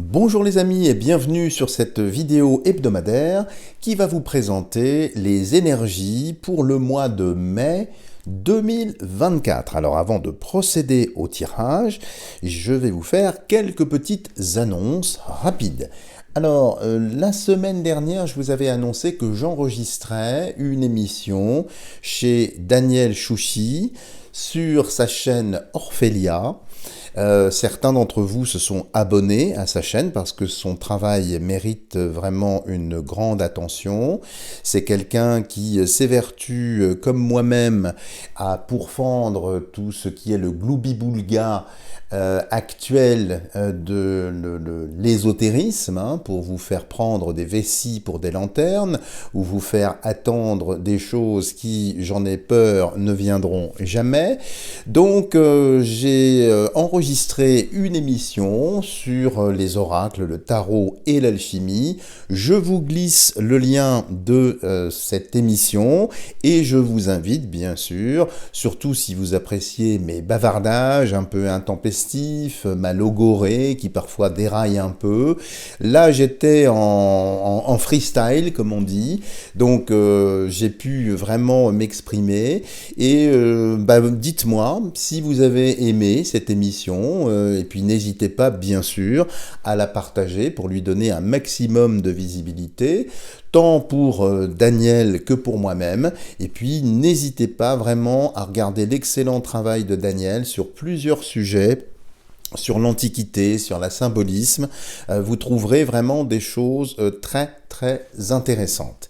Bonjour les amis et bienvenue sur cette vidéo hebdomadaire qui va vous présenter les énergies pour le mois de mai 2024. Alors avant de procéder au tirage, je vais vous faire quelques petites annonces rapides. Alors, la semaine dernière, je vous avais annoncé que j'enregistrais une émission chez Daniel Chouchi sur sa chaîne Orphelia. Certains d'entre vous se sont abonnés à sa chaîne parce que son travail mérite vraiment une grande attention. C'est quelqu'un qui s'évertue, comme moi-même, à pourfendre tout ce qui est le gloubi-boulga actuel de l'ésotérisme, pour vous faire prendre des vessies pour des lanternes ou vous faire attendre des choses qui, j'en ai peur, ne viendront jamais. Donc j'ai enregistré une émission sur les oracles, le tarot et l'alchimie. Je vous glisse le lien de cette émission et je vous invite bien sûr, surtout si vous appréciez mes bavardages un peu intempestifs, ma logorée qui parfois déraille un peu. Là j'étais en freestyle comme on dit, donc j'ai pu vraiment m'exprimer et dites-moi si vous avez aimé cette émission et puis n'hésitez pas bien sûr à la partager pour lui donner un maximum de visibilité, tant pour Daniel que pour moi-même. Et puis n'hésitez pas vraiment à regarder l'excellent travail de Daniel sur plusieurs sujets, sur l'Antiquité, sur la symbolisme. Vous trouverez vraiment des choses très intéressantes.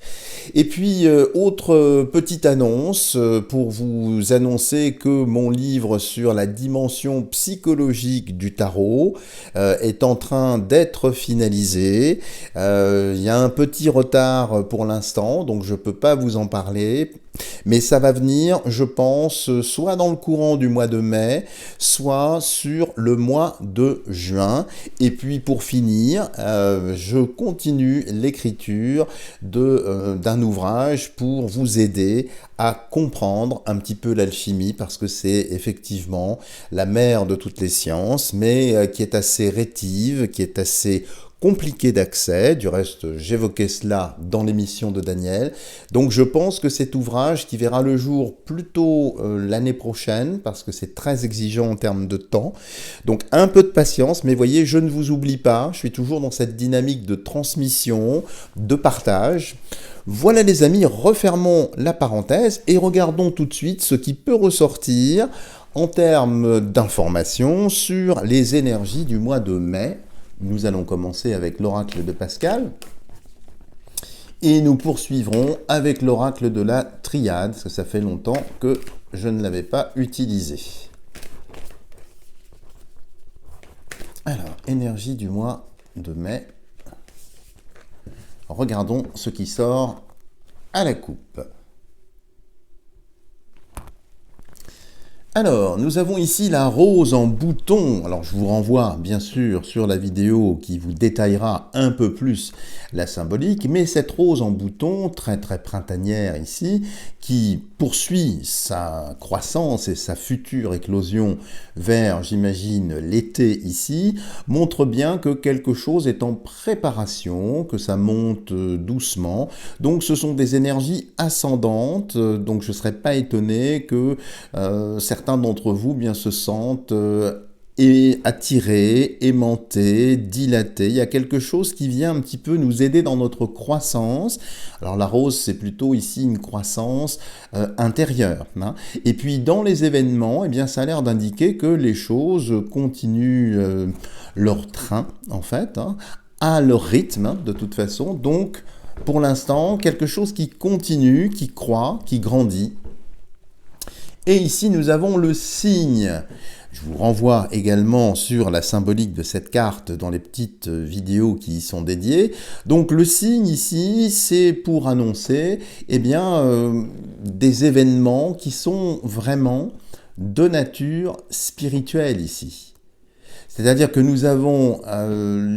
Et puis, autre petite annonce pour vous annoncer que mon livre sur la dimension psychologique du tarot est en train d'être finalisé. Il y a un petit retard pour l'instant, donc je ne peux pas vous en parler. Mais ça va venir, je pense, soit dans le courant du mois de mai, soit sur le mois de juin. Et puis pour finir, je continue l'écriture d'un ouvrage pour vous aider à comprendre un petit peu l'alchimie, parce que c'est effectivement la mère de toutes les sciences, mais qui est assez rétive, qui est assez compliqué d'accès. Du reste, j'évoquais cela dans l'émission de Daniel. Donc je pense que cet ouvrage, qui verra le jour plutôt l'année prochaine, parce que c'est très exigeant en termes de temps, donc un peu de patience, mais voyez, je ne vous oublie pas, je suis toujours dans cette dynamique de transmission, de partage. Voilà les amis, refermons la parenthèse et regardons tout de suite ce qui peut ressortir en termes d'informations sur les énergies du mois de mai. Nous allons commencer avec l'oracle de Pascal et nous poursuivrons avec l'oracle de la triade, parce que ça fait longtemps que je ne l'avais pas utilisé. Alors, énergie du mois de mai. Regardons ce qui sort à la coupe. Alors, nous avons ici la rose en bouton. Alors, je vous renvoie bien sûr sur la vidéo qui vous détaillera un peu plus la symbolique, mais cette rose en bouton, très printanière ici, qui poursuit sa croissance et sa future éclosion vers, j'imagine, l'été ici, montre bien que quelque chose est en préparation, que ça monte doucement. Donc, ce sont des énergies ascendantes, donc je ne serais pas étonné que certains d'entre vous bien se sentent attirés, aimantés, dilatés. Il y a quelque chose qui vient un petit peu nous aider dans notre croissance. Alors la rose, c'est plutôt ici une croissance intérieure. Et puis dans les événements, eh bien, ça a l'air d'indiquer que les choses continuent leur train, en fait, à leur rythme, de toute façon. Donc, pour l'instant, quelque chose qui continue, qui croît, qui grandit. Et ici, nous avons le cygne. Je vous renvoie également sur la symbolique de cette carte dans les petites vidéos qui y sont dédiées. Donc le cygne ici, c'est pour annoncer des événements qui sont vraiment de nature spirituelle ici. C'est-à-dire que nous avons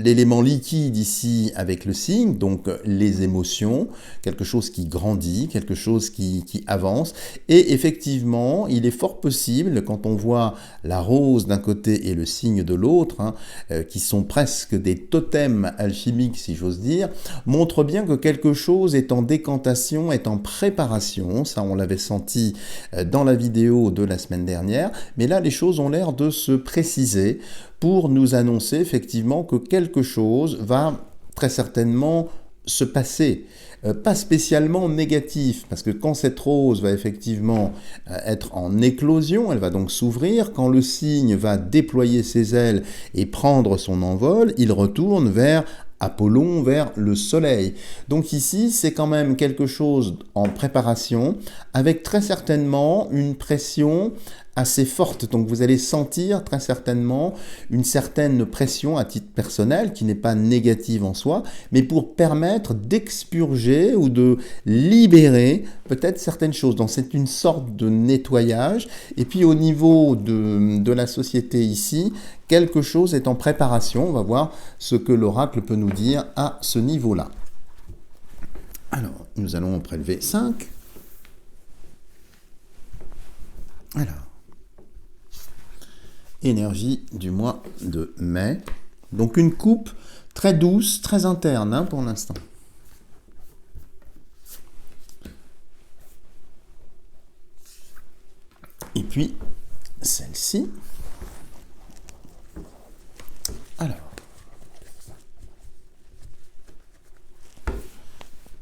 l'élément liquide ici avec le signe, donc les émotions, quelque chose qui grandit, quelque chose qui avance. Et effectivement, il est fort possible, quand on voit la rose d'un côté et le cygne de l'autre, hein, qui sont presque des totems alchimiques, si j'ose dire, montre bien que quelque chose est en décantation, est en préparation. Ça, on l'avait senti dans la vidéo de la semaine dernière. Mais là, les choses ont l'air de se préciser pour nous annoncer effectivement que quelque chose va très certainement se passer. Pas spécialement négatif, parce que quand cette rose va effectivement être en éclosion, elle va donc s'ouvrir, quand le cygne va déployer ses ailes et prendre son envol, il retourne vers Apollon, vers le soleil. Donc ici, c'est quand même quelque chose en préparation, avec très certainement une pression assez forte. Donc vous allez sentir très certainement une certaine pression à titre personnel, qui n'est pas négative en soi, mais pour permettre d'expurger ou de libérer peut-être certaines choses. Donc c'est une sorte de nettoyage. Et puis au niveau de la société ici, quelque chose est en préparation. On va voir ce que l'oracle peut nous dire à ce niveau-là. Alors, nous allons en prélever 5. Alors, énergie du mois de mai. Donc une coupe très douce, très interne hein, pour l'instant. Et puis, celle-ci. Alors,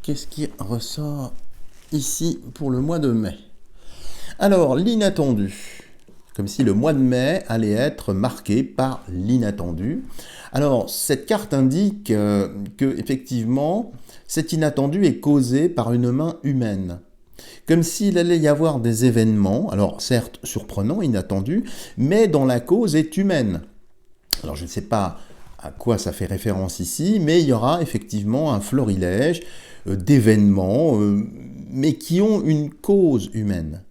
qu'est-ce qui ressort ici pour le mois de mai? Alors, l'inattendu. Comme si le mois de mai allait être marqué par l'inattendu. Alors, cette carte indique que, effectivement, cet inattendu est causé par une main humaine. Comme s'il allait y avoir des événements, alors certes surprenants, inattendus, mais dont la cause est humaine. Alors, je ne sais pas à quoi ça fait référence ici, mais il y aura effectivement un florilège d'événements, mais qui ont une cause humaine.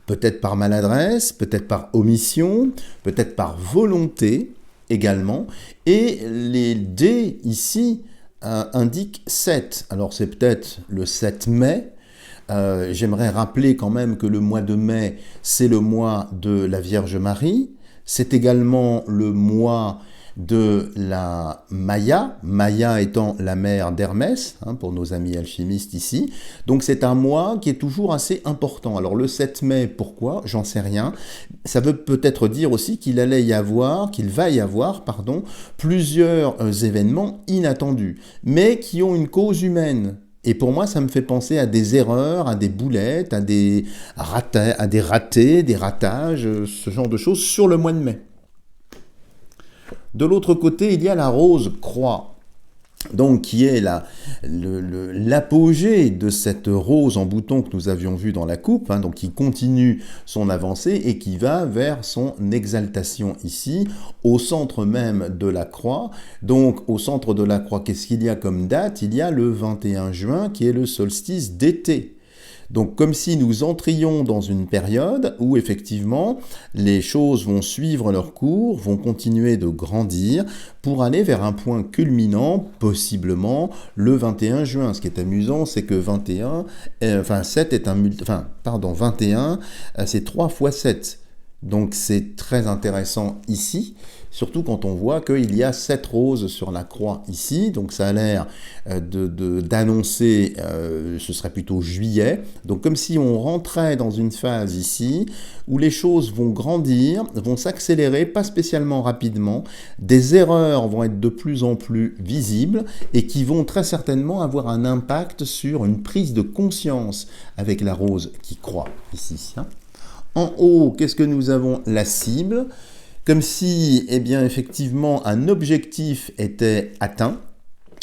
Peut-être par maladresse, peut-être par omission, peut-être par volonté également. Et les dés ici indiquent 7. Alors c'est peut-être le 7 mai. J'aimerais rappeler quand même que le mois de mai, c'est le mois de la Vierge Marie. C'est également le mois de la Maya, Maya étant la mère d'Hermès, hein, pour nos amis alchimistes ici. Donc c'est un mois qui est toujours assez important. Alors le 7 mai, pourquoi? J'en sais rien. Ça veut peut-être dire aussi qu'il va y avoir, plusieurs événements inattendus, mais qui ont une cause humaine. Et pour moi, ça me fait penser à des erreurs, à des boulettes, à des ratés, des ratages, ce genre de choses sur le mois de mai. De l'autre côté, il y a la rose croix, donc qui est l'apogée de cette rose en bouton que nous avions vue dans la coupe, hein, donc qui continue son avancée et qui va vers son exaltation ici, au centre même de la croix. Donc au centre de la croix, qu'est-ce qu'il y a comme date? Il y a le 21 juin qui est le solstice d'été. Donc comme si nous entrions dans une période où effectivement les choses vont suivre leur cours, vont continuer de grandir pour aller vers un point culminant, possiblement le 21 juin. Ce qui est amusant, c'est que 21, 21, c'est 3 fois 7. Donc c'est très intéressant ici, surtout quand on voit qu'il y a 7 roses sur la croix ici, donc ça a l'air d'annoncer, ce serait plutôt juillet, donc comme si on rentrait dans une phase ici, où les choses vont grandir, vont s'accélérer, pas spécialement rapidement, des erreurs vont être de plus en plus visibles, et qui vont très certainement avoir un impact sur une prise de conscience avec la rose qui croît ici, hein. En haut, qu'est-ce que nous avons? La cible, comme si, eh bien, effectivement, un objectif était atteint.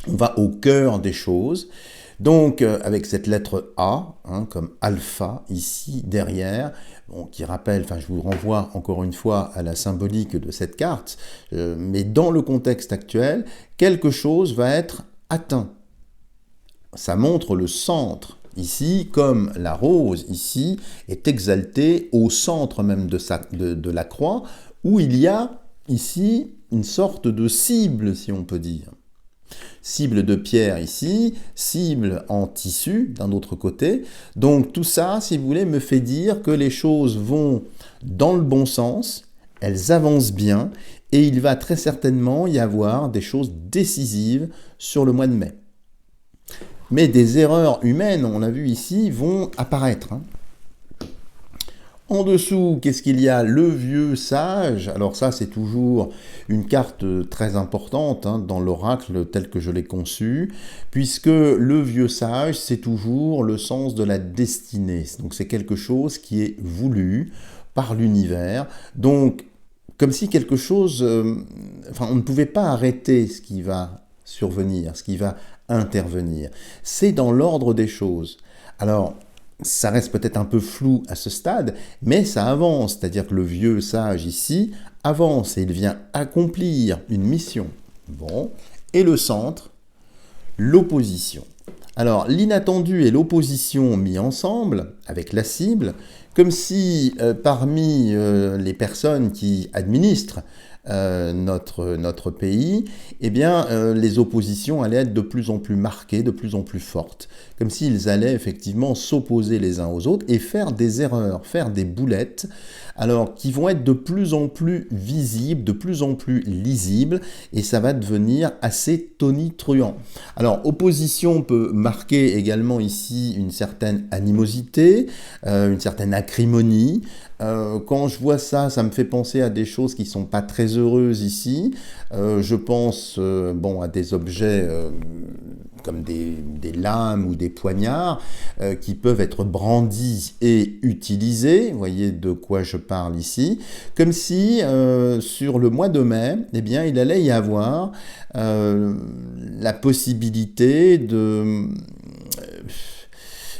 On va au cœur des choses. Donc, avec cette lettre A, hein, comme alpha, ici, derrière, bon, qui rappelle, enfin, je vous renvoie encore une fois à la symbolique de cette carte, mais dans le contexte actuel, quelque chose va être atteint. Ça montre le centre. Ici, comme la rose ici est exaltée au centre même de la croix, où il y a ici une sorte de cible, si on peut dire. Cible de pierre ici, cible en tissu d'un autre côté. Donc tout ça, si vous voulez, me fait dire que les choses vont dans le bon sens, elles avancent bien, et il va très certainement y avoir des choses décisives sur le mois de mai. Mais des erreurs humaines, on l'a vu ici, vont apparaître. En dessous, qu'est-ce qu'il y a? Le vieux sage. Alors ça, c'est toujours une carte très importante dans l'oracle tel que je l'ai conçu, puisque le vieux sage, c'est toujours le sens de la destinée. Donc c'est quelque chose qui est voulu par l'univers. Donc, comme si quelque chose... on ne pouvait pas arrêter ce qui va survenir, ce qui va intervenir. C'est dans l'ordre des choses. Alors, ça reste peut-être un peu flou à ce stade, mais ça avance, c'est-à-dire que le vieux sage ici avance et il vient accomplir une mission. Bon, et le centre, l'opposition. Alors, l'inattendu et l'opposition mis ensemble, avec la cible, comme si parmi les personnes qui administrent notre pays, eh bien, les oppositions allaient être de plus en plus marquées, de plus en plus fortes, comme s'ils allaient effectivement s'opposer les uns aux autres et faire des erreurs, faire des boulettes, alors qui vont être de plus en plus visibles, de plus en plus lisibles, et ça va devenir assez tonitruant. Alors, opposition peut marquer également ici une certaine animosité, une certaine acrimonie. Quand je vois ça, ça me fait penser à des choses qui ne sont pas très heureuses ici. Je pense à des objets comme des lames ou des poignards qui peuvent être brandis et utilisés. Vous voyez de quoi je parle ici. Comme si sur le mois de mai, eh bien, il allait y avoir la possibilité de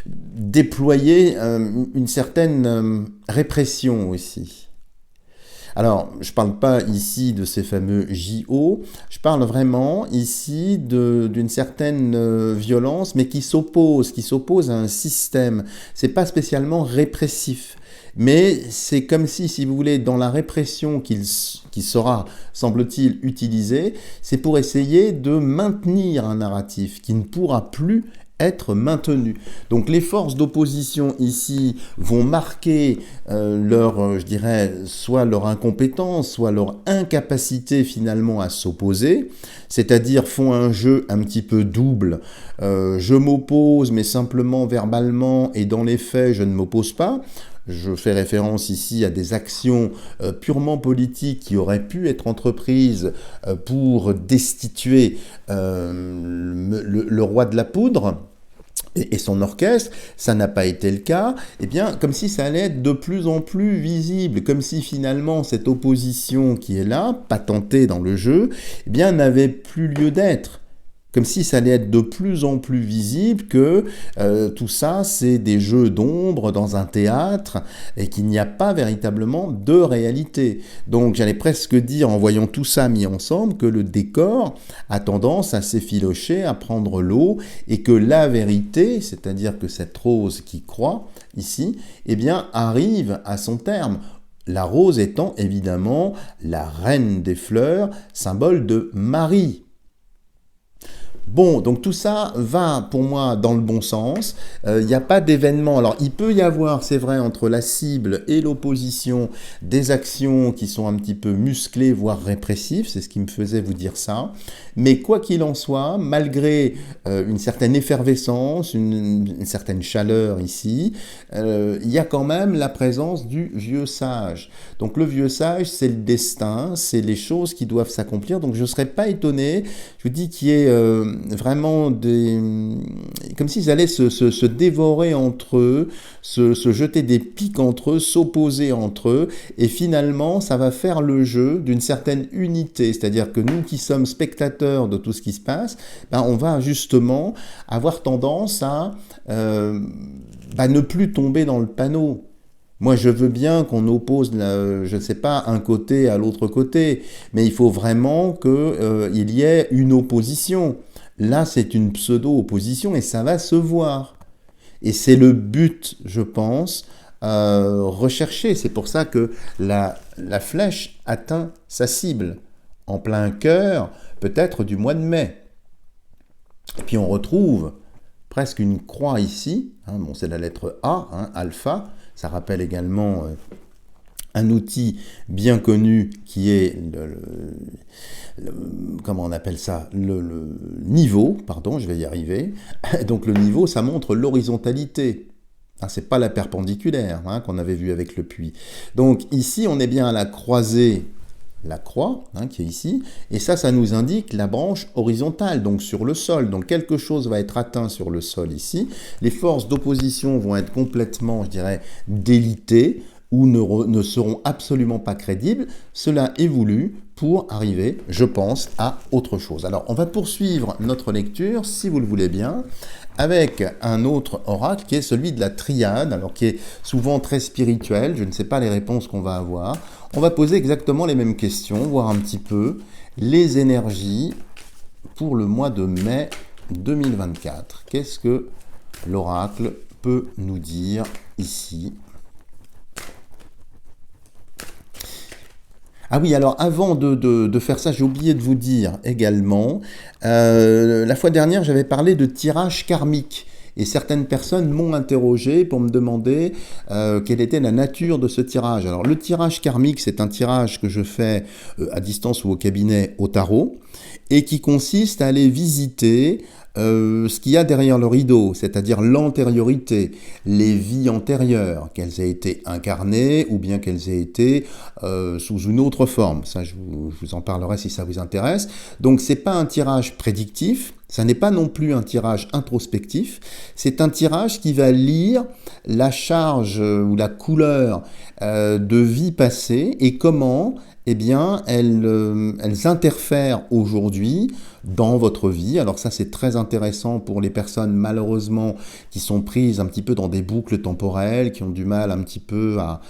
déployer une certaine répression aussi. Alors, je ne parle pas ici de ces fameux JO, je parle vraiment ici d'une certaine violence, mais qui s'oppose à un système. Ce n'est pas spécialement répressif, mais c'est comme si vous voulez, dans la répression qui sera, semble-t-il, utilisée, c'est pour essayer de maintenir un narratif qui ne pourra plus être maintenu. Donc les forces d'opposition ici vont marquer je dirais, soit leur incompétence, soit leur incapacité finalement à s'opposer, c'est-à-dire font un jeu un petit peu double. Je m'oppose, mais simplement verbalement, et dans les faits, je ne m'oppose pas. Je fais référence ici à des actions purement politiques qui auraient pu être entreprises pour destituer le roi de la poudre et son orchestre. Ça n'a pas été le cas. Eh bien, comme si ça allait être de plus en plus visible, comme si finalement cette opposition qui est là, patentée dans le jeu, eh bien, n'avait plus lieu d'être. Comme si ça allait être de plus en plus visible que tout ça, c'est des jeux d'ombre dans un théâtre et qu'il n'y a pas véritablement de réalité. Donc j'allais presque dire, en voyant tout ça mis ensemble, que le décor a tendance à s'effilocher, à prendre l'eau, et que la vérité, c'est-à-dire que cette rose qui croît ici, eh bien, arrive à son terme. La rose étant évidemment la reine des fleurs, symbole de Marie. Bon, donc tout ça va pour moi dans le bon sens. Il n'y a pas d'événement. Alors il peut y avoir, c'est vrai, entre la cible et l'opposition, des actions qui sont un petit peu musclées, voire répressives. C'est ce qui me faisait vous dire ça. Mais quoi qu'il en soit, malgré une certaine effervescence, une certaine chaleur ici, il y a quand même la présence du vieux sage. Donc le vieux sage, c'est le destin, c'est les choses qui doivent s'accomplir. Donc je ne serais pas étonné, je vous dis, qu'il y ait vraiment comme s'ils allaient se dévorer entre eux, se jeter des pics entre eux, s'opposer entre eux, et finalement ça va faire le jeu d'une certaine unité, c'est-à-dire que nous qui sommes spectateurs de tout ce qui se passe, on va justement avoir tendance à ne plus tomber dans le panneau. Moi, je veux bien qu'on oppose, je ne sais pas, un côté à l'autre côté, mais il faut vraiment qu'il y ait une opposition. Là, c'est une pseudo-opposition et ça va se voir. Et c'est le but, je pense, recherché. C'est pour ça que la flèche atteint sa cible, en plein cœur, peut-être du mois de mai. Et puis on retrouve presque une croix ici, hein, bon, c'est la lettre A, hein, alpha, ça rappelle également un outil bien connu qui est comment on appelle ça, le niveau, pardon, je vais y arriver. Donc le niveau, ça montre l'horizontalité. Ah, c'est pas la perpendiculaire, hein, qu'on avait vu avec le puits. Donc ici, on est bien à la croisée, la croix, hein, qui est ici, et ça nous indique la branche horizontale, donc sur le sol. Donc quelque chose va être atteint sur le sol ici. Les forces d'opposition vont être complètement, je dirais, délitées, ou ne seront absolument pas crédibles. Cela est voulu pour arriver, je pense, à autre chose. Alors, on va poursuivre notre lecture, si vous le voulez bien, avec un autre oracle qui est celui de la triade, alors qui est souvent très spirituel. Je ne sais pas les réponses qu'on va avoir. On va poser exactement les mêmes questions, voir un petit peu les énergies pour le mois de mai 2024. Qu'est-ce que l'oracle peut nous dire ici ? Ah oui, alors avant de faire ça, j'ai oublié de vous dire également, la fois dernière, j'avais parlé de tirage karmique. Et certaines personnes m'ont interrogé pour me demander quelle était la nature de ce tirage. Alors le tirage karmique, c'est un tirage que je fais à distance ou au cabinet au tarot, et qui consiste à aller visiter ce qu'il y a derrière le rideau, c'est-à-dire l'antériorité, les vies antérieures, qu'elles aient été incarnées ou bien qu'elles aient été sous une autre forme. Ça, je vous en parlerai si ça vous intéresse. Donc, c'est pas un tirage prédictif, ça n'est pas non plus un tirage introspectif, c'est un tirage qui va lire la charge ou la couleur de vie passée et comment eh bien, elles interfèrent aujourd'hui dans votre vie. Alors ça, c'est très intéressant pour les personnes, malheureusement, qui sont prises un petit peu dans des boucles temporelles, qui ont du mal un petit peu à...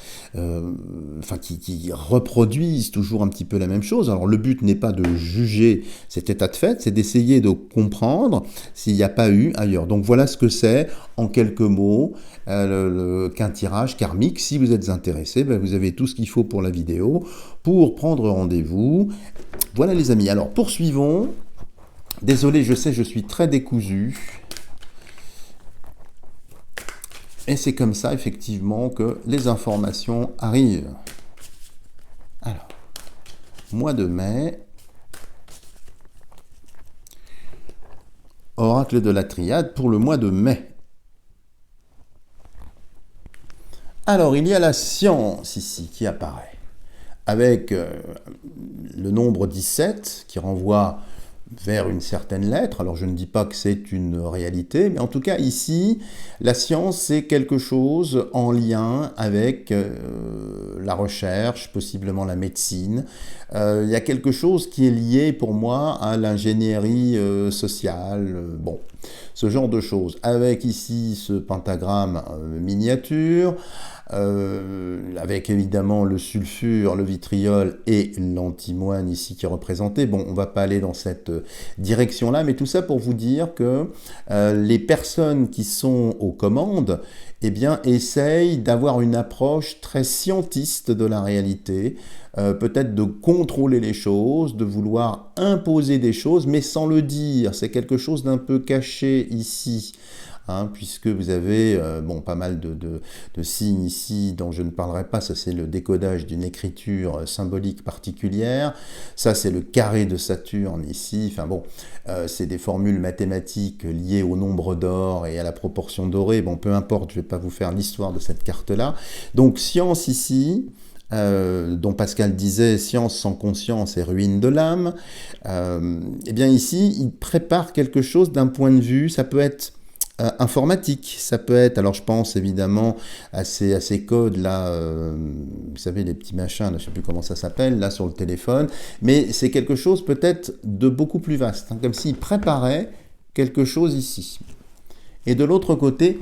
qui reproduisent toujours un petit peu la même chose. Alors le but n'est pas de juger cet état de fait, c'est d'essayer de comprendre s'il n'y a pas eu ailleurs. Donc voilà ce que c'est, en quelques mots, qu'un tirage karmique. Si vous êtes intéressé, vous avez tout ce qu'il faut pour la vidéo, pour prendre rendez-vous. Voilà les amis, alors poursuivons. Désolé, je sais, je suis très décousu. Et c'est comme ça, effectivement, que les informations arrivent. Alors, mois de mai, oracle de la triade pour le mois de mai. Alors, il y a la science ici qui apparaît, avec le nombre 17 qui renvoie vers une certaine lettre. Alors je ne dis pas que c'est une réalité, mais en tout cas ici, la science c'est quelque chose en lien avec la recherche, possiblement la médecine. Il y a quelque chose qui est lié pour moi à l'ingénierie sociale, bon, ce genre de choses. Avec ici ce pentagramme miniature, avec évidemment le sulfure, le vitriol et l'antimoine ici qui est représenté. Bon, on ne va pas aller dans cette direction-là, mais tout ça pour vous dire que les personnes qui sont aux commandes, eh bien, essayent d'avoir une approche très scientiste de la réalité, peut-être de contrôler les choses, de vouloir imposer des choses, mais sans le dire. C'est quelque chose d'un peu caché ici. Hein, puisque vous avez pas mal de signes ici dont je ne parlerai pas. Ça, c'est le décodage d'une écriture symbolique particulière. Ça, c'est le carré de Saturne ici. Enfin bon, c'est des formules mathématiques liées au nombre d'or et à la proportion dorée. Bon, peu importe, je ne vais pas vous faire l'histoire de cette carte-là. Donc, science ici, dont Pascal disait « science sans conscience est ruine de l'âme ». Eh bien ici, il prépare quelque chose d'un point de vue, ça peut être informatique, ça peut être, alors je pense évidemment à ces codes là, vous savez les petits machins, là, je ne sais plus comment ça s'appelle, là sur le téléphone, mais c'est quelque chose peut-être de beaucoup plus vaste, hein, comme s'il préparait quelque chose ici. Et de l'autre côté,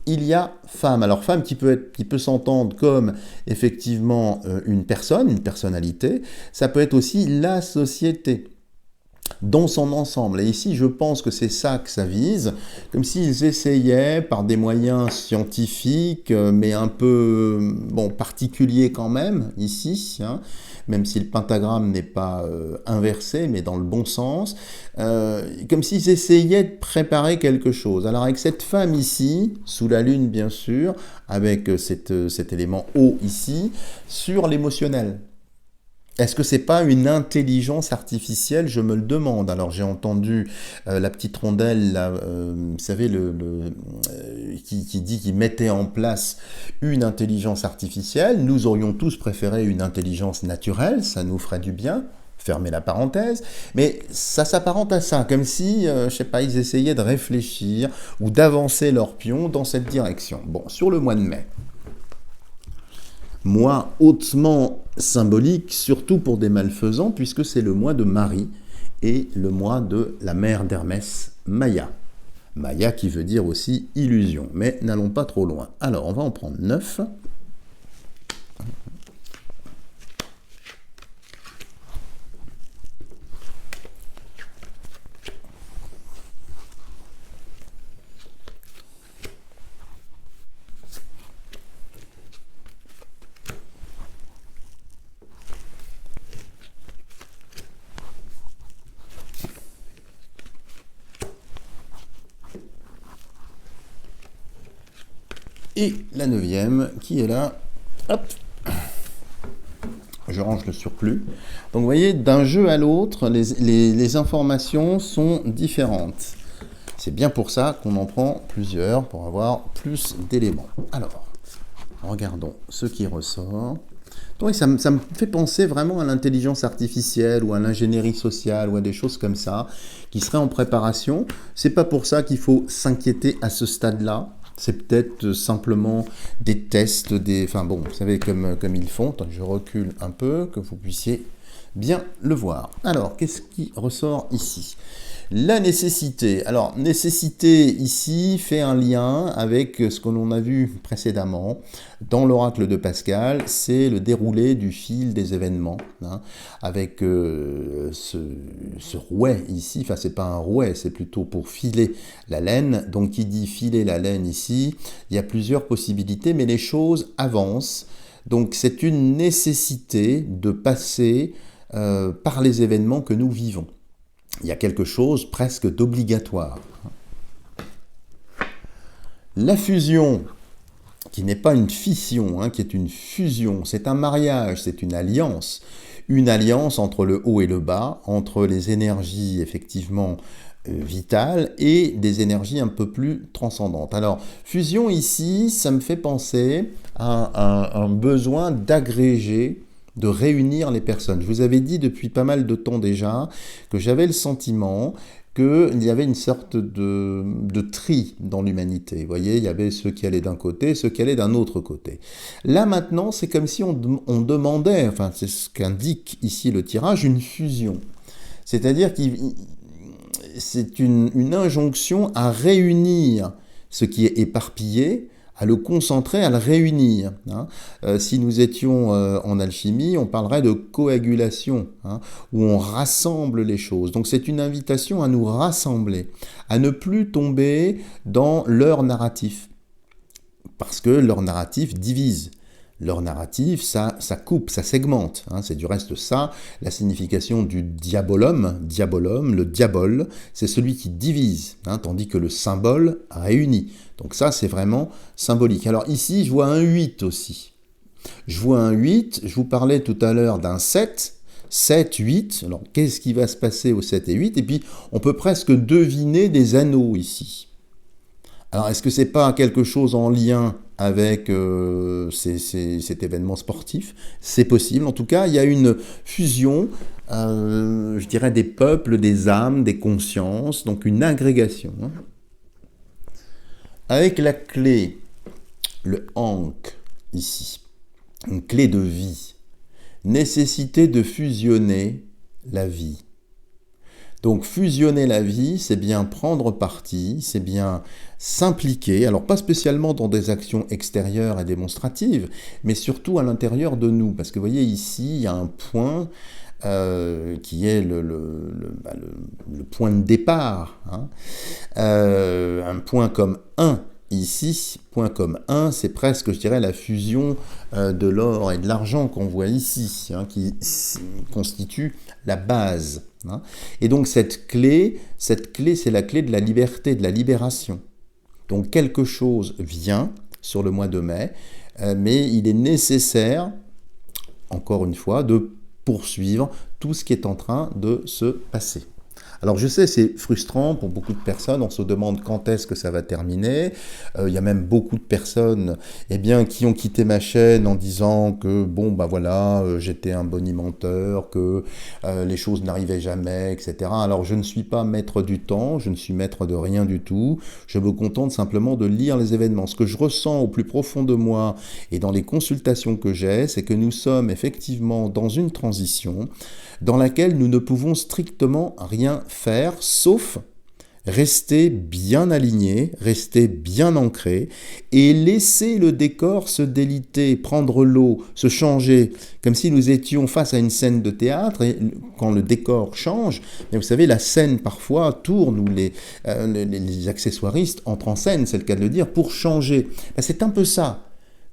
il y a femme. Alors femme qui peut s'entendre comme effectivement une personne, une personnalité, ça peut être aussi la société. dans son ensemble. Et ici, je pense que c'est ça que ça vise, comme s'ils essayaient, par des moyens scientifiques, mais un peu bon, particuliers quand même, ici, hein, même si le pentagramme n'est pas inversé, mais dans le bon sens, comme s'ils essayaient de préparer quelque chose. Alors avec cette femme ici, sous la lune bien sûr, avec cet élément eau ici, sur l'émotionnel. Est-ce que c'est pas une intelligence artificielle? Je me le demande. Alors j'ai entendu la petite rondelle, là, vous savez, qui dit qu'il mettait en place une intelligence artificielle. Nous aurions tous préféré une intelligence naturelle, ça nous ferait du bien. Fermez la parenthèse, mais ça s'apparente à ça, comme si, je sais pas, ils essayaient de réfléchir ou d'avancer leur pion dans cette direction. Bon, sur le mois de mai. Mois hautement symbolique, surtout pour des malfaisants, puisque c'est le mois de Marie et le mois de la mère d'Hermès, Maya. Maya qui veut dire aussi illusion, mais n'allons pas trop loin. Alors, on va en prendre 9. Et la 9e qui est là. Hop. Je range le surplus. Donc vous voyez, d'un jeu à l'autre, les informations sont différentes. C'est bien pour ça qu'on en prend plusieurs, pour avoir plus d'éléments. Alors, regardons ce qui ressort. Donc ça me fait penser vraiment à l'intelligence artificielle ou à l'ingénierie sociale ou à des choses comme ça qui seraient en préparation. C'est pas pour ça qu'il faut s'inquiéter à ce stade-là. C'est peut-être simplement des tests, enfin bon, vous savez comme ils font. Je recule un peu, que vous puissiez bien le voir. Alors, qu'est-ce qui ressort ici? La nécessité. Alors, nécessité ici fait un lien avec ce que l'on a vu précédemment dans l'oracle de Pascal, c'est le déroulé du fil des événements, hein, avec ce rouet ici, enfin c'est pas un rouet, c'est plutôt pour filer la laine, donc qui dit filer la laine ici, il y a plusieurs possibilités, mais les choses avancent, donc c'est une nécessité de passer par les événements que nous vivons. Il y a quelque chose presque d'obligatoire. La fusion, qui n'est pas une fission, hein, qui est une fusion, c'est un mariage, c'est une alliance entre le haut et le bas, entre les énergies effectivement vitales et des énergies un peu plus transcendantes. Alors, fusion ici, ça me fait penser à un besoin d'agréger, de réunir les personnes. Je vous avais dit depuis pas mal de temps déjà que j'avais le sentiment qu'il y avait une sorte de tri dans l'humanité. Vous voyez, il y avait ceux qui allaient d'un côté, ceux qui allaient d'un autre côté. Là maintenant, c'est comme si on demandait, enfin c'est ce qu'indique ici le tirage, une fusion. C'est-à-dire que c'est une injonction à réunir ce qui est éparpillé, à le concentrer, à le réunir. Hein. Si nous étions en alchimie, on parlerait de coagulation, hein, où on rassemble les choses. Donc c'est une invitation à nous rassembler, à ne plus tomber dans leur narratif. Parce que leur narratif divise. Leur narratif, ça coupe, ça segmente. Hein. C'est du reste ça, la signification du diabolum, le diabole, c'est celui qui divise, hein, tandis que le symbole réunit. Donc ça, c'est vraiment symbolique. Alors ici, je vois un 8 aussi. Je vois un 8, je vous parlais tout à l'heure d'un 7, 7, 8. Alors qu'est-ce qui va se passer au 7 et 8? Et puis, on peut presque deviner des anneaux ici. Alors, est-ce que c'est pas quelque chose en lien avec cet événement sportif? C'est possible. En tout cas, il y a une fusion, je dirais, des peuples, des âmes, des consciences, donc une agrégation. Hein. Avec la clé, le ankh, ici, une clé de vie, nécessité de fusionner la vie. Donc fusionner la vie, c'est bien prendre parti, c'est bien s'impliquer, alors pas spécialement dans des actions extérieures et démonstratives, mais surtout à l'intérieur de nous. Parce que vous voyez ici, il y a un point qui est le point de départ, hein. Un point comme 1, ici, point comme 1, c'est presque, je dirais, la fusion de l'or et de l'argent qu'on voit ici, hein, qui constitue la base, hein. Et donc cette clé, c'est la clé de la liberté, de la libération. Donc quelque chose vient sur le mois de mai, mais il est nécessaire, encore une fois, de poursuivre tout ce qui est en train de se passer. Alors je sais, c'est frustrant pour beaucoup de personnes, on se demande quand est-ce que ça va terminer. Il y a même beaucoup de personnes qui ont quitté ma chaîne en disant que bon, bah voilà, j'étais un bonimenteur, que les choses n'arrivaient jamais, etc. Alors je ne suis pas maître du temps, je ne suis maître de rien du tout, je me contente simplement de lire les événements. Ce que je ressens au plus profond de moi et dans les consultations que j'ai, c'est que nous sommes effectivement dans une transition dans laquelle nous ne pouvons strictement rien faire, sauf rester bien aligné, rester bien ancré et laisser le décor se déliter, prendre l'eau, se changer, comme si nous étions face à une scène de théâtre et quand le décor change, mais vous savez, la scène parfois tourne où les accessoiristes entrent en scène, c'est le cas de le dire, pour changer. C'est un peu ça.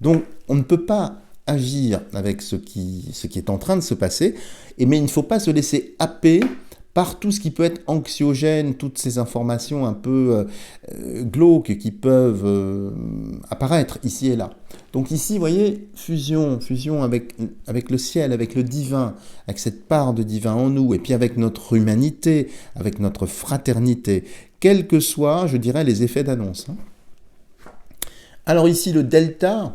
Donc on ne peut pas agir avec ce qui est en train de se passer, mais il ne faut pas se laisser happer par tout ce qui peut être anxiogène, toutes ces informations un peu glauques qui peuvent apparaître ici et là. Donc ici, vous voyez, fusion avec le ciel, avec le divin, avec cette part de divin en nous, et puis avec notre humanité, avec notre fraternité, quels que soient, je dirais, les effets d'annonce, hein. Alors ici, le delta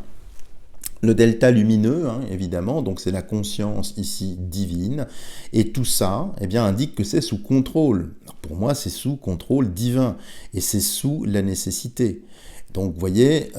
lumineux, hein, évidemment, donc c'est la conscience ici divine, et tout ça indique que c'est sous contrôle. Alors pour moi, c'est sous contrôle divin, et c'est sous la nécessité. Donc vous voyez,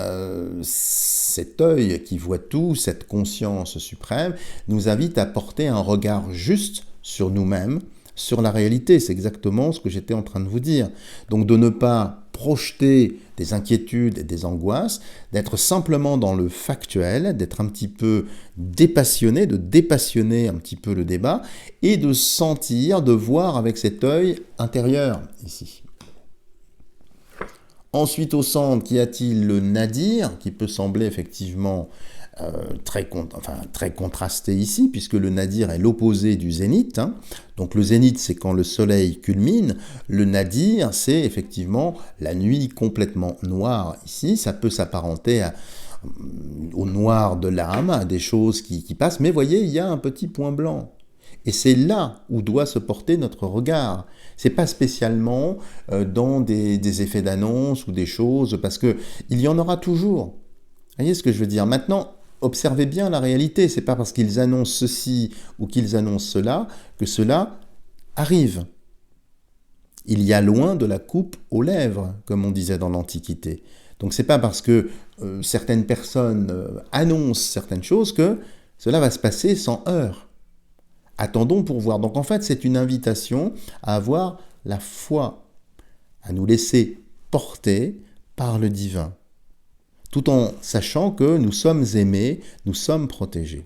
cet œil qui voit tout, cette conscience suprême, nous invite à porter un regard juste sur nous-mêmes, sur la réalité. C'est exactement ce que j'étais en train de vous dire. Donc de ne pas projeter des inquiétudes et des angoisses, d'être simplement dans le factuel, d'être un petit peu dépassionné, de dépassionner un petit peu le débat et de sentir, de voir avec cet œil intérieur ici. Ensuite, au centre, qu'y a-t-il? Le nadir, qui peut sembler effectivement très contrasté ici, puisque le nadir est l'opposé du zénith, hein. Donc le zénith, c'est quand le soleil culmine. Le nadir, c'est effectivement la nuit complètement noire ici. Ça peut s'apparenter au noir de l'âme, à des choses qui passent. Mais voyez, il y a un petit point blanc. Et c'est là où doit se porter notre regard. C'est pas spécialement dans des effets d'annonce ou des choses, parce que il y en aura toujours. Vous voyez ce que je veux dire? Maintenant, observez bien la réalité. C'est pas parce qu'ils annoncent ceci ou qu'ils annoncent cela que cela arrive. Il y a loin de la coupe aux lèvres, comme on disait dans l'Antiquité. Donc c'est pas parce que certaines personnes annoncent certaines choses que cela va se passer sans heurts. Attendons pour voir. Donc en fait, c'est une invitation à avoir la foi, à nous laisser porter par le divin, tout en sachant que nous sommes aimés, nous sommes protégés.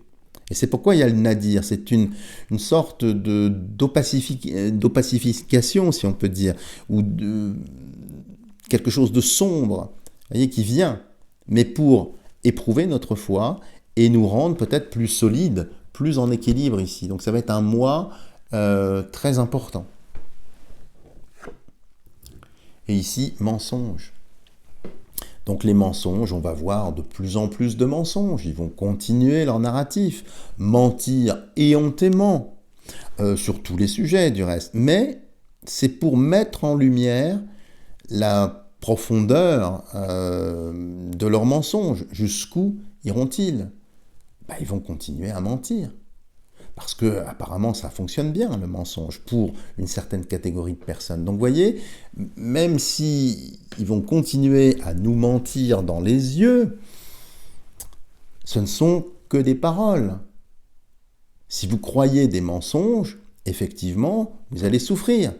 Et c'est pourquoi il y a le nadir, c'est une sorte d'opacification, si on peut dire, ou de quelque chose de sombre, voyez, qui vient, mais pour éprouver notre foi et nous rendre peut-être plus solides, plus en équilibre ici. Donc ça va être un mois très important. Et ici, mensonge. Donc les mensonges, on va voir de plus en plus de mensonges. Ils vont continuer leur narratif, mentir éhontément sur tous les sujets du reste. Mais c'est pour mettre en lumière la profondeur de leurs mensonges. Jusqu'où iront-ils? Ils vont continuer à mentir. Parce que apparemment ça fonctionne bien, le mensonge, pour une certaine catégorie de personnes. Donc vous voyez, même si ils vont continuer à nous mentir dans les yeux, ce ne sont que des paroles. Si vous croyez des mensonges, effectivement, vous allez souffrir.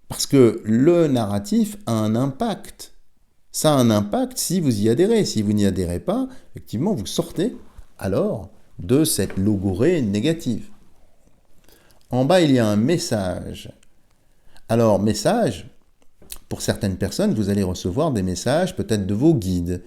Parce que le narratif a un impact. Ça a un impact si vous y adhérez. Si vous n'y adhérez pas, effectivement, vous sortez alors de cette logorée négative. En bas, il y a un message. Alors, message, pour certaines personnes, vous allez recevoir des messages peut-être de vos guides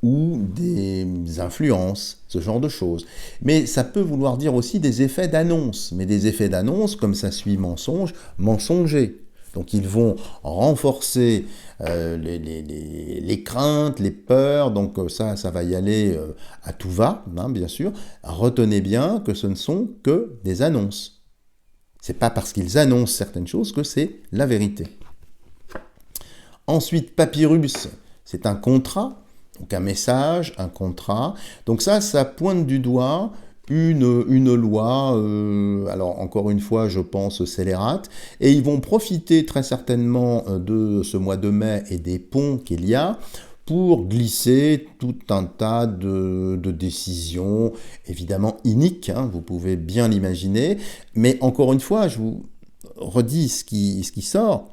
ou des influences, ce genre de choses. Mais ça peut vouloir dire aussi des effets d'annonce. Mais des effets d'annonce, comme ça suit mensonge, mensonger. Donc ils vont renforcer les craintes, les peurs, donc ça va y aller à tout va, hein, bien sûr. Retenez bien que ce ne sont que des annonces. C'est pas parce qu'ils annoncent certaines choses que c'est la vérité. Ensuite, papyrus, c'est un contrat, donc un message, un contrat. Donc ça pointe du doigt une loi, alors encore une fois, je pense scélérate, et ils vont profiter très certainement de ce mois de mai et des ponts qu'il y a pour glisser tout un tas de décisions, évidemment iniques, hein, vous pouvez bien l'imaginer, mais encore une fois, je vous redis ce qui sort,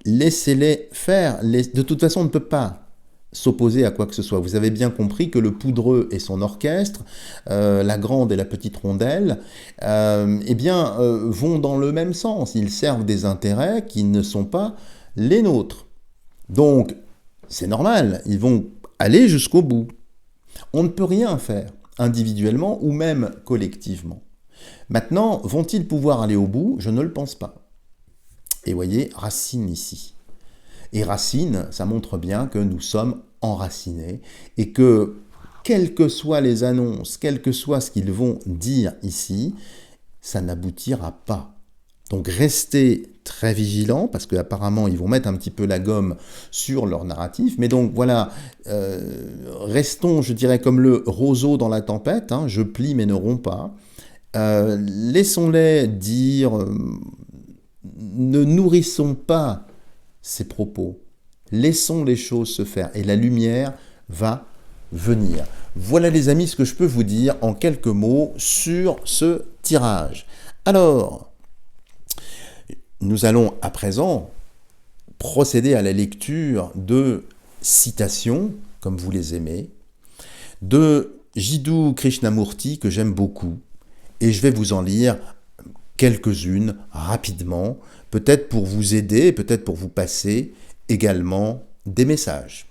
laissez-les faire, de toute façon on ne peut pas s'opposer à quoi que ce soit. Vous avez bien compris que le poudreux et son orchestre, la grande et la petite rondelle, vont dans le même sens. Ils servent des intérêts qui ne sont pas les nôtres. Donc, c'est normal, ils vont aller jusqu'au bout. On ne peut rien faire, individuellement ou même collectivement. Maintenant, vont-ils pouvoir aller au bout? Je ne le pense pas. Et voyez, Racine ici. Et Racine, ça montre bien que nous sommes enracinés et que, quelles que soient les annonces, quel que soit ce qu'ils vont dire ici, ça n'aboutira pas. Donc restez très vigilants, parce qu'apparemment ils vont mettre un petit peu la gomme sur leur narratif. Mais donc voilà, restons, je dirais, comme le roseau dans la tempête, hein, je plie mais ne romps pas. Laissons-les dire, ne nourrissons pas ces propos. Laissons les choses se faire et la lumière va venir. Voilà les amis ce que je peux vous dire en quelques mots sur ce tirage. Alors, nous allons à présent procéder à la lecture de citations, comme vous les aimez, de Jiddu Krishnamurti que j'aime beaucoup et je vais vous en lire quelques-unes rapidement, peut-être pour vous aider, peut-être pour vous passer également des messages.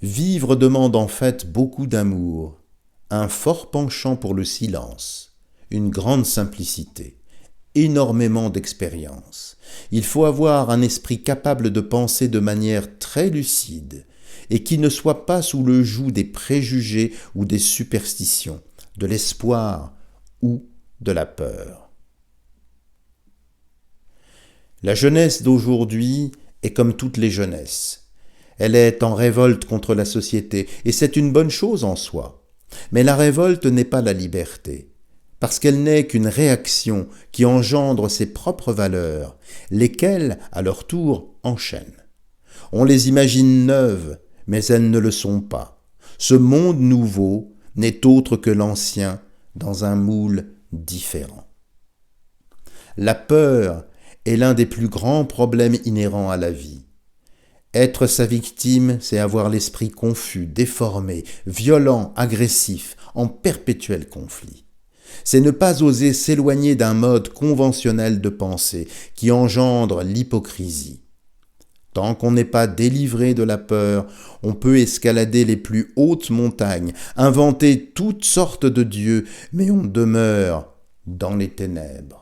Vivre demande en fait beaucoup d'amour, un fort penchant pour le silence, une grande simplicité, énormément d'expérience. Il faut avoir un esprit capable de penser de manière très lucide et qui ne soit pas sous le joug des préjugés ou des superstitions, de l'espoir ou de la peur. La jeunesse d'aujourd'hui est comme toutes les jeunesses. Elle est en révolte contre la société, et c'est une bonne chose en soi. Mais la révolte n'est pas la liberté, parce qu'elle n'est qu'une réaction qui engendre ses propres valeurs, lesquelles, à leur tour, enchaînent. On les imagine neuves, mais elles ne le sont pas. Ce monde nouveau n'est autre que l'ancien dans un moule différent. La peur est l'un des plus grands problèmes inhérents à la vie. Être sa victime, c'est avoir l'esprit confus, déformé, violent, agressif, en perpétuel conflit. C'est ne pas oser s'éloigner d'un mode conventionnel de pensée qui engendre l'hypocrisie. Tant qu'on n'est pas délivré de la peur, on peut escalader les plus hautes montagnes, inventer toutes sortes de dieux, mais on demeure dans les ténèbres.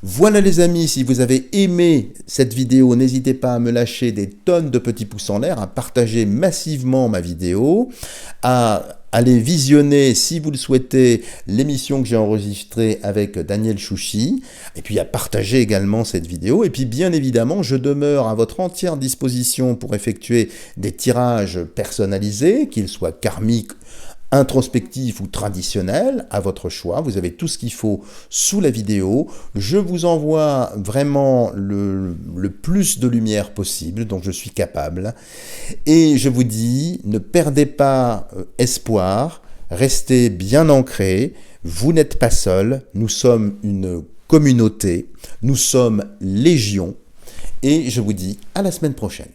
Voilà les amis, si vous avez aimé cette vidéo, n'hésitez pas à me lâcher des tonnes de petits pouces en l'air, à partager massivement ma vidéo, à aller visionner, si vous le souhaitez, l'émission que j'ai enregistrée avec Daniel Chouchi, et puis à partager également cette vidéo. Et puis bien évidemment, je demeure à votre entière disposition pour effectuer des tirages personnalisés, qu'ils soient karmiques, introspectif ou traditionnel, à votre choix. Vous avez tout ce qu'il faut sous la vidéo. Je vous envoie vraiment le plus de lumière possible dont je suis capable. Et je vous dis, ne perdez pas espoir, restez bien ancrés. Vous n'êtes pas seul, nous sommes une communauté, nous sommes légion. Et je vous dis à la semaine prochaine.